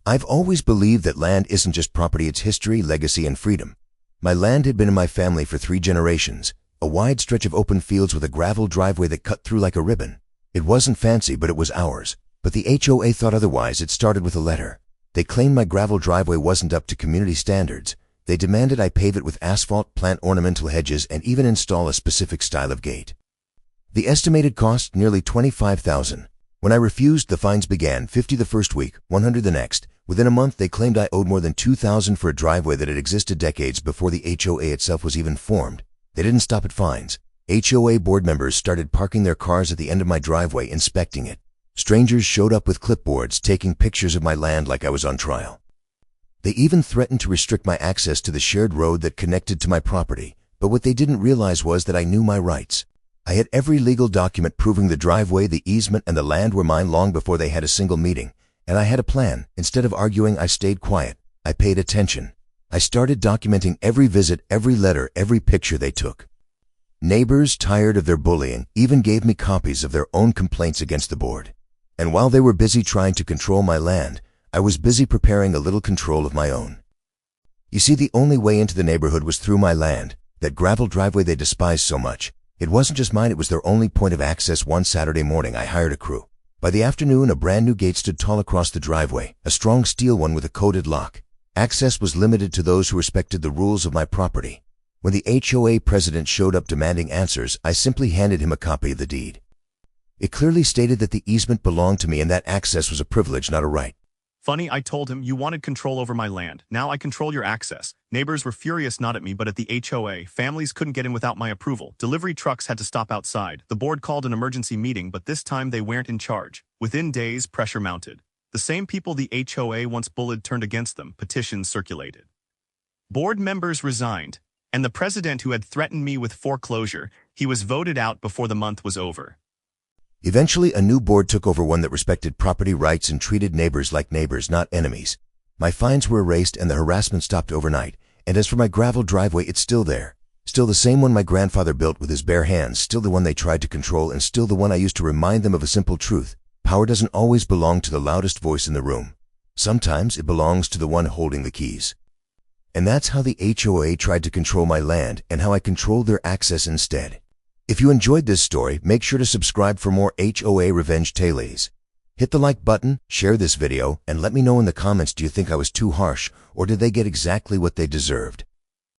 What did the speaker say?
I've always believed that land isn't just property, it's history, legacy, and freedom. My land had been in my family for 3 generations, a wide stretch of open fields with a gravel driveway that cut through like a ribbon. It wasn't fancy, but it was ours. But the HOA thought otherwise. It started with a letter. They claimed my gravel driveway wasn't up to community standards. They demanded I pave it with asphalt, plant ornamental hedges, and even install a specific style of gate. The estimated cost, nearly $25,000. When I refused, the fines began, $50 the first week, $100 the next. Within a month, they claimed I owed more than $2,000 for a driveway that had existed decades before the HOA itself was even formed. They didn't stop at fines. HOA board members started parking their cars at the end of my driveway, inspecting it. Strangers showed up with clipboards, taking pictures of my land like I was on trial. They even threatened to restrict my access to the shared road that connected to my property, but what they didn't realize was that I knew my rights. I had every legal document proving the driveway, the easement, and the land were mine long before they had a single meeting. And I had a plan. Instead of arguing, I stayed quiet. I paid attention. I started documenting every visit, every letter, every picture they took. Neighbors, tired of their bullying, even gave me copies of their own complaints against the board. And while they were busy trying to control my land, I was busy preparing a little control of my own. You see, the only way into the neighborhood was through my land, that gravel driveway they despised so much. It wasn't just mine, it was their only point of access. One Saturday morning, I hired a crew. By the afternoon, a brand new gate stood tall across the driveway, a strong steel one with a coded lock. Access was limited to those who respected the rules of my property. When the HOA president showed up demanding answers, I simply handed him a copy of the deed. It clearly stated that the easement belonged to me and that access was a privilege, not a right. Funny, I told him you wanted control over my land. Now I control your access. Neighbors were furious, not at me, but at the HOA. Families couldn't get in without my approval. Delivery trucks had to stop outside. The board called an emergency meeting, but this time they weren't in charge. Within days, pressure mounted. The same people the HOA once bullied turned against them. Petitions circulated. Board members resigned, and the president who had threatened me with foreclosure, he was voted out before the month was over. Eventually, a new board took over, one that respected property rights and treated neighbors like neighbors, not enemies. My fines were erased and the harassment stopped overnight. And as for my gravel driveway, it's still there. Still the same one my grandfather built with his bare hands, still the one they tried to control, and still the one I used to remind them of a simple truth. Power doesn't always belong to the loudest voice in the room. Sometimes it belongs to the one holding the keys. And that's how the HOA tried to control my land and how I controlled their access instead. If you enjoyed this story, make sure to subscribe for more HOA revenge tales. Hit the like button, share this video, and let me know in the comments, do you think I was too harsh, or did they get exactly what they deserved?